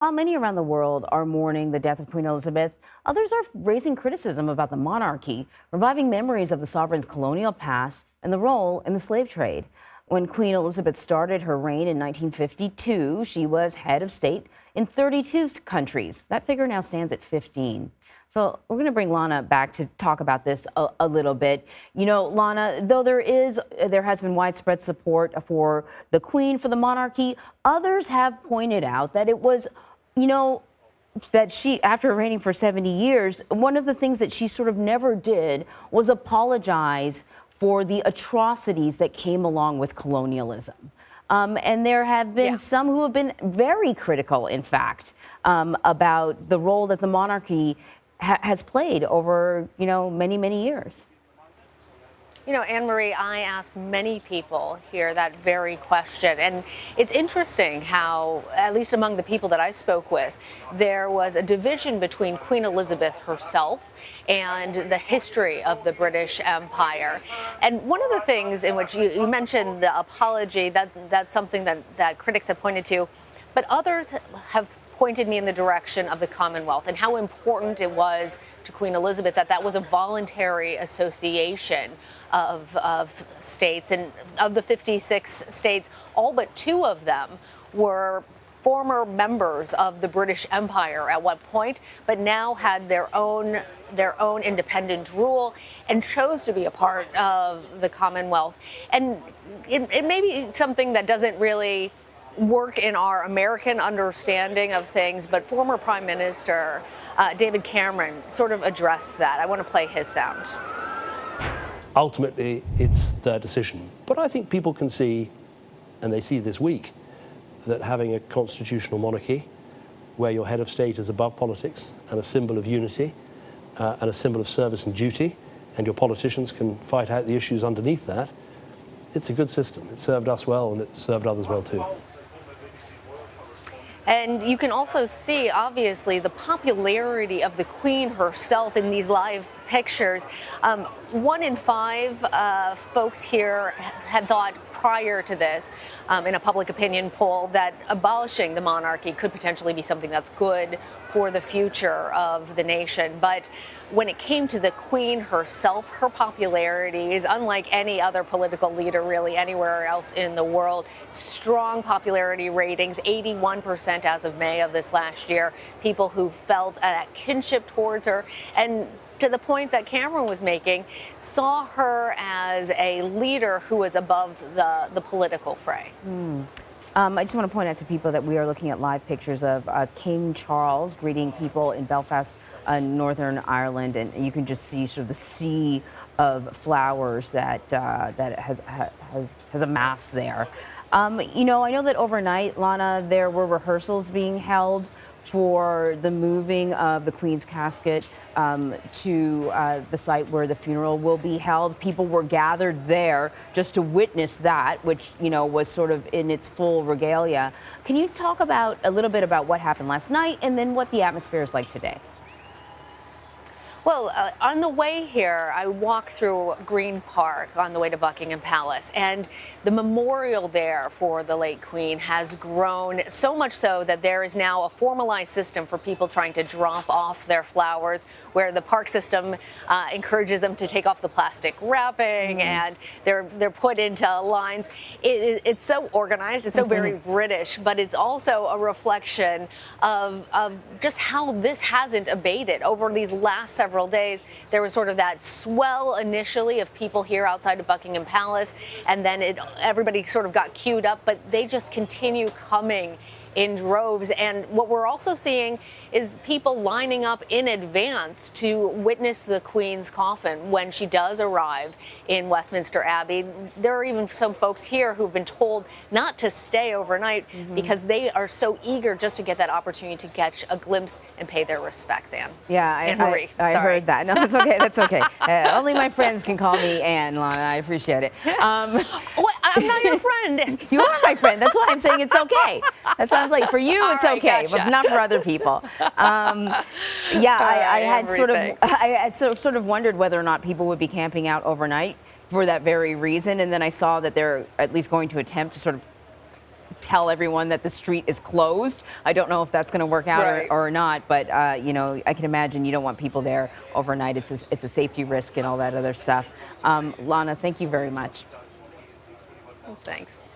While many around the world are mourning the death of Queen Elizabeth, others are raising criticism about the monarchy, reviving memories of the sovereign's colonial past and the role in the slave trade. When Queen Elizabeth started her reign in 1952, she was head of state in 32 countries. That figure now stands at 15. So we're going to bring Lana back to talk about this a little bit. You know, Lana, though there has been widespread support for the Queen, for the monarchy, others have pointed out that it was, that she, after reigning for 70 years, one of the things that she sort of never did was apologize for the atrocities that came along with colonialism. And there have been some who have been very critical, in fact, about the role that the monarchy has played over, many, many years. You know, Anne Marie, I asked many people here that very question. And it's interesting how, at least among the people that I spoke with, there was a division between Queen Elizabeth herself and the history of the British Empire. And one of the things in which you mentioned the apology, that's something that critics have pointed to, but others have pointed me in the direction of the Commonwealth and how important it was to Queen Elizabeth that was a voluntary association of states. And of the 56 states, all but 2 of them were former members of the British Empire at one point, but now had their own independent rule and chose to be a part of the Commonwealth. And it may be something that doesn't really work in our American understanding of things, but former Prime Minister David Cameron sort of addressed that. I want to play his sound. Ultimately, it's their decision. But I think people can see, and they see this week, that having a constitutional monarchy where your head of state is above politics and a symbol of unity and a symbol of service and duty, and your politicians can fight out the issues underneath that, it's a good system. It served us well, and it served others well too. And you can also see, obviously, the popularity of the Queen herself in these live pictures. 1 in 5 folks here had thought prior to this, in a public opinion poll, that abolishing the monarchy could potentially be something that's good for the future of the nation. But when it came to the Queen herself, her popularity is unlike any other political leader really anywhere else in the world. Strong popularity ratings, 81% as of May of this last year, people who felt that kinship towards her. And to the point that Cameron was making, saw her as a leader who was above the political fray. I just want to point out to people that we are looking at live pictures of King Charles greeting people in Belfast, Northern Ireland, and you can just see sort of the sea of flowers that has amassed there. I know that overnight, Lana, there were rehearsals being held for the moving of the Queen's casket to the site where the funeral will be held. People were gathered there just to witness that, which, was sort of in its full regalia. Can you talk about a little bit about what happened last night and then what the atmosphere is like today? Well, on the way here, I walked through Green Park on the way to Buckingham Palace, and the memorial there for the late Queen has grown so much so that there is now a formalized system for people trying to drop off their flowers, where the park system encourages them to take off the plastic wrapping, and they're put into lines. It's so organized, it's so very British, but it's also a reflection of just how this hasn't abated over these last several days. There was sort of that swell initially of people here outside of Buckingham Palace, and then everybody sort of got queued up, but they just continue coming in droves. And what we're also seeing is people lining up in advance to witness the Queen's coffin when she does arrive in Westminster Abbey. There are even some folks here who've been told not to stay overnight because they are so eager just to get that opportunity to catch a glimpse and pay their respects, Anne. Yeah, I heard that. No, that's okay. That's okay. Only my friends can call me Anne, Lana. I appreciate it. What? I'm not your friend. You are my friend. That's why I'm saying it's okay. That sounds like for you, it's okay, gotcha. but not for other people. I had sort of wondered whether or not people would be camping out overnight for that very reason, and then I saw that they're at least going to attempt to sort of tell everyone that the street is closed. I don't know if that's going to work out Right. or not, but you know, I can imagine you don't want people there overnight. It's a safety risk and all that other stuff. Lana, thank you very much. Thanks.